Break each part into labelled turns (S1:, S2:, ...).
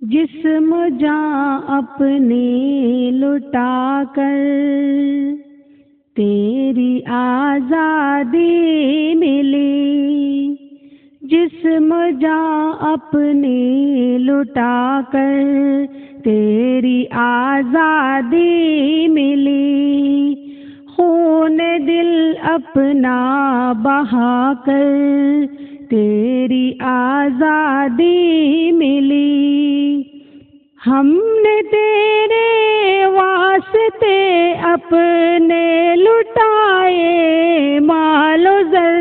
S1: जिस्म जान अपने लुटा कर तेरी आज़ादी मिली। जिस्म जान अपने लुटा कर तेरी आज़ादी मिली। खून दिल अपना बहा कर तेरी आज़ादी मिली। हमने तेरे वास्ते अपने लुटाए मालो ज़र,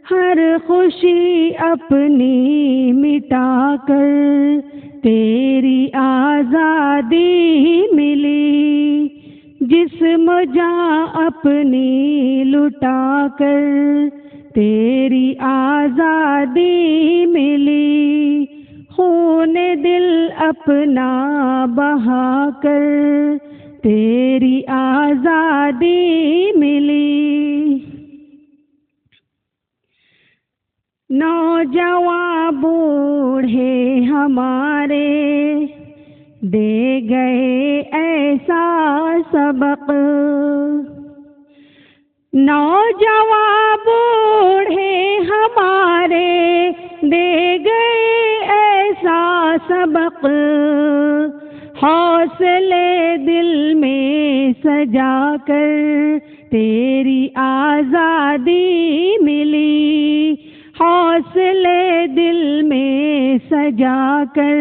S1: हर खुशी अपनी मिटा कर तेरी आज़ादी मिली। जिस्म जान अपनी लुटा कर तेरी आज़ादी मिली। खून दिल अपना बहा कर तेरी आज़ादी मिली। नौजवान बूढ़े हमारे दे गए ऐसा सबक। नौजवान बूढ़े हमारे दे गए ऐसा सबक। हौसले दिल में सजा कर तेरी आज़ादी मिली। हौसले दिल में सजा कर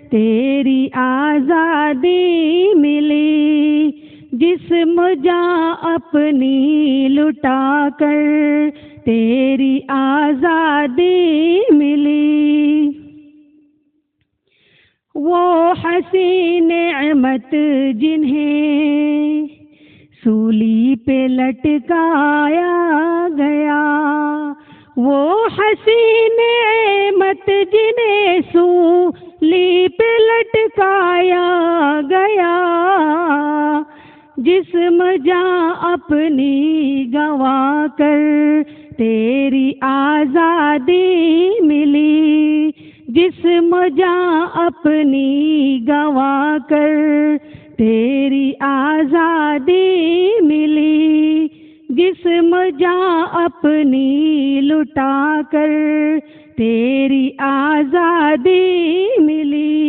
S1: तेरी आज़ादी मिली। जिस्म जान अपनी लुटा कर तेरी आज़ादी मिली। वो हसी नेमत जिन्हें सूली पे लटकाया गया। वो हसी नेमत जिन्हें सूली पे लटकाया गया। जिस्म जान अपनी गवा कर तेरी आज़ादी मिली। जिस्म जान अपनी गवा कर तेरी आज़ादी मिली। जिस्म जान अपनी लुटा कर तेरी आज़ादी मिली।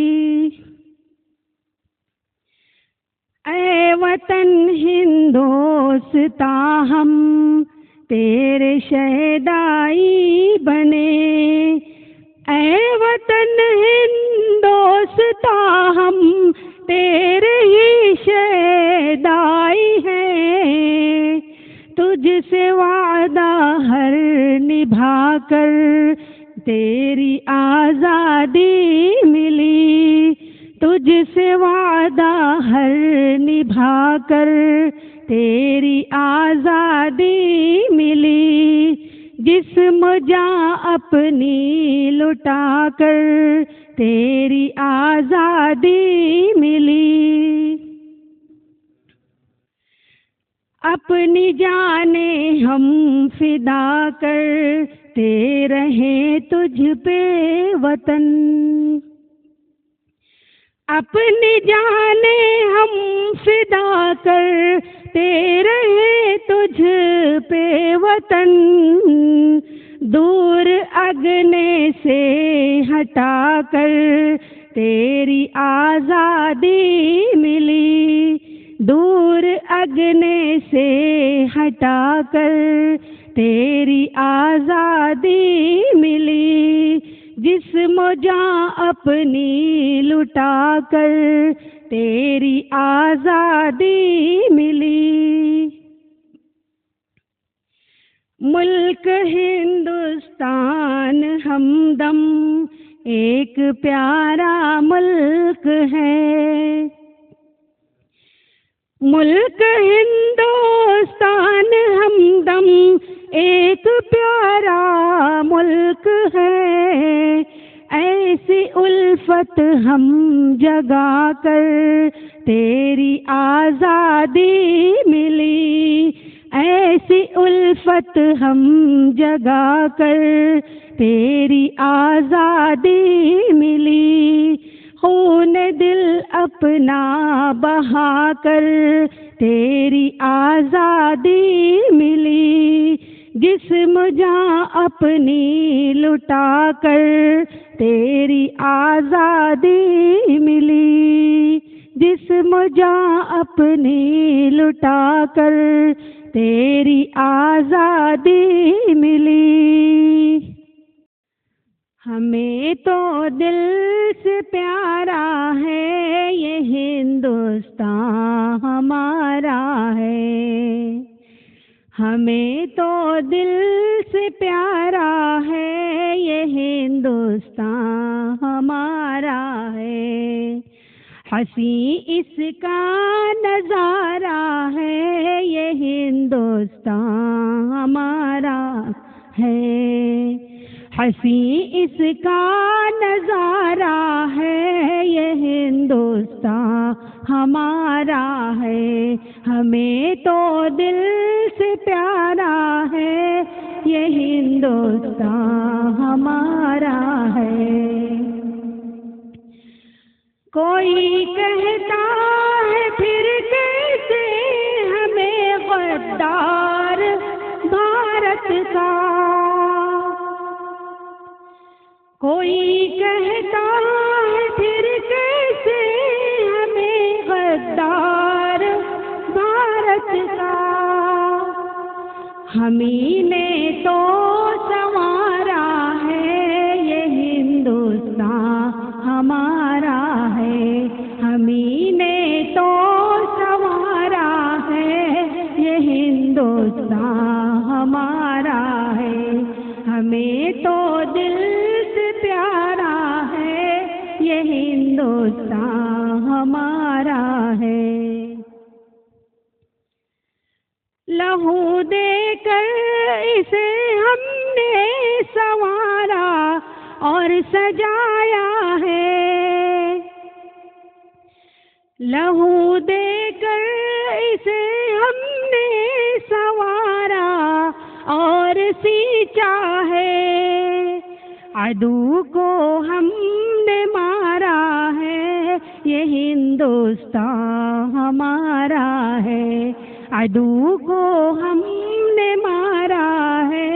S1: ऐ वतन हिंदोस्तां हम तेरे शहदाई बने। ऐ वतन हिंदोस्तां हम तेरे ही शहदाई हैं। तुझसे वादा हर निभा कर तेरी आज़ादी मिली। तुझसे वादा हर निभा कर तेरी आज़ादी मिली। जिस्म जान अपनी लुटा कर तेरी आज़ादी मिली। अपनी जाने हम फिदा करते रहे तुझ पे वतन। अपनी जाने हम फिदा करते रहे तुझ पे वतन। दूर अगने से हटा कर तेरी आज़ादी मिली। दूर अगने से हटा कर तेरी आज़ादी मिली। जिस्म जान अपनी लुटा कर तेरी आज़ादी मिली। मुल्क हिंदुस्तान हमदम एक प्यारा मुल्क है। मुल्क हिंदुस्तान हमदम एक प्यारा मुल्क है। ऐसी उल्फत हम जगा कर तेरी आज़ादी मिली। ऐसी उल्फत हम जगा कर तेरी आज़ादी मिली। खून दिल अपना बहाकर तेरी आज़ादी मिली, जिस्म जान अपनी लुटा कर तेरी आज़ादी मिली, जिस्म जान अपनी लुटा कर तेरी आज़ादी मिली। हमें तो दिल से प्यारा है ये हिंदुस्तान हमारा है, हमें तो दिल से प्यारा है ये हिंदुस्तान हमारा है। हंसी इसका नज़ारा है ये हिंदुस्तान हमारा है, हंसी इसका नज़ारा है ये हिंदुस्तान हमारा है। हमें तो दिल से प्यारा है ये हिंदुस्तान हमारा है। कोई कहता है फिर कैसे हमें गद्दार भारत का, कोई कहता है फिर कैसे हमें गद्दार भारत का। हमी ने तो संवारा है ये हिंदुस्तान हमारा है, हमी ने तो संवारा है ये हिंदुस्तान हमारा है। हमें तो दिल से प्यारा है ये हिंदुस्तान हमारा है। लहू देकर इसे हमने संवारा और सजाया है, लहू देकर इसे हमने संवारा और सींचा है। अदू को हमने मारा है ये हिंदुस्तान हमारा है, अदू को हमने मारा है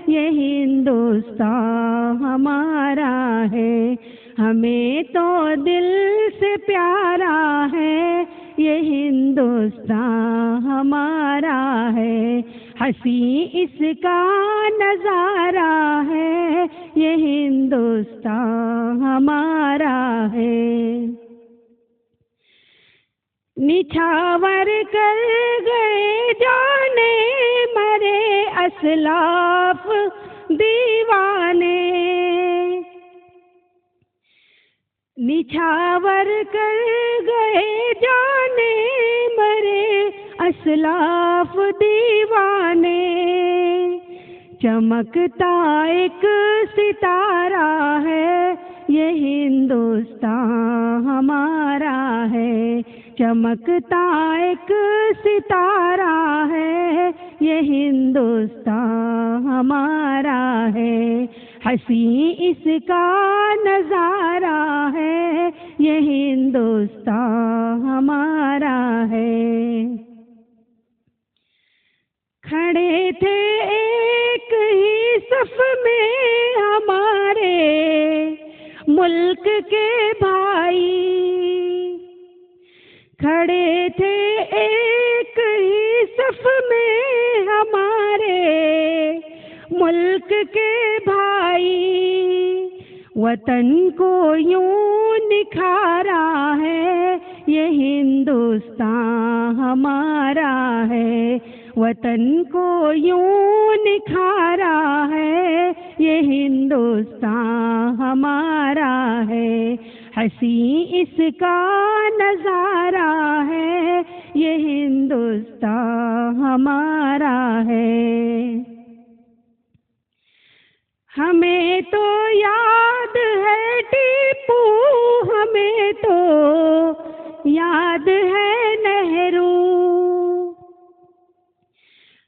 S1: ये हिंदुस्तान हमारा है। हमें तो दिल से प्यारा है ये हिंदुस्तान हमारा है, हंसी इसका नज़ारा है ये हिंदुस्तान हमारा है। निछावर कर गए जाने मरे असलाफ दीवाने, निछावर कर गए जाने मरे असलाफ दीवाने। चमकता एक सितारा है ये हिंदुस्तान हमारा है, चमकता एक सितारा है ये हिंदुस्तान हमारा है। हंसी इसका नज़ारा है ये हिंदुस्तान हमारा है। खड़े थे एक ही सफ में हमारे मुल्क के भाई, खड़े थे एक ही सफ में हमारे मुल्क के भाई। वतन को यूं निखारा है ये हिंदुस्तान हमारा है, वतन को यूं निखारा है ये हिंदुस्तान हमारा है। हंसी इसका नज़ारा है ये हिंदुस्तान हमारा है। हमें तो याद है टीपू, हमें तो याद है नेहरू,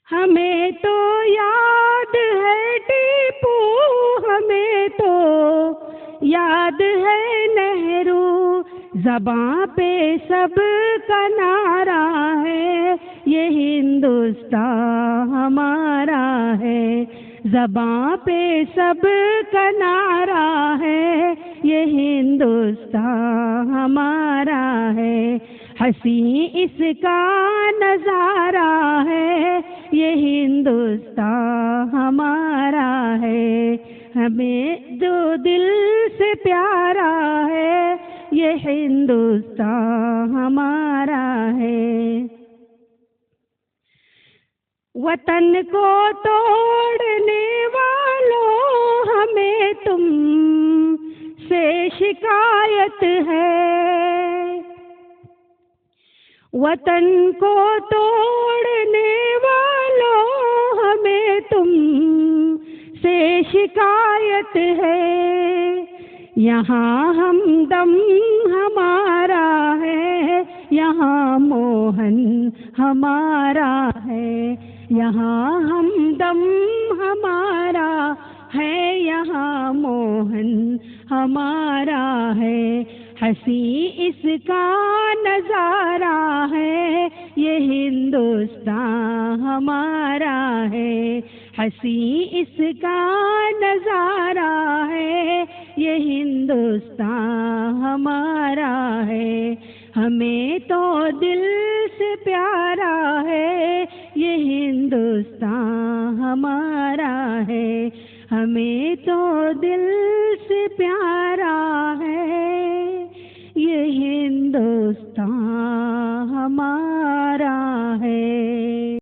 S1: हमें तो याद है टीपू, हमें तो याद है नेहरू। ज़बां पे सब का नारा है, ये हिंदुस्तान हमारा है। ज़बां पे सब का नारा है, ये हिंदुस्तान हमारा है। हंसी इसका नज़ारा है, ये हिंदुस्तान हमारा है। हमें जो दिल से प्यारा है, ये हिंदुस्तान हमारा है। वतन को तोड़ने वालों, हमें तुम से शिकायत है। वतन को तोड़ने वालों, हमें तुम से शिकायत है। यहाँ हमदम हमारा है, यहाँ मोहन हमारा है। यहाँ हमदम हमारा है, यहाँ मोहन हमारा है। हंसी इसका नज़ारा है, ये हिंदुस्तान हमारा है। हंसी इसका नज़ारा है, ये हिंदुस्तान हमारा है। हमें तो दिल से प्यारा है, ये हिंदुस्तान हमारा है। हमें तो दिल से प्यारा है,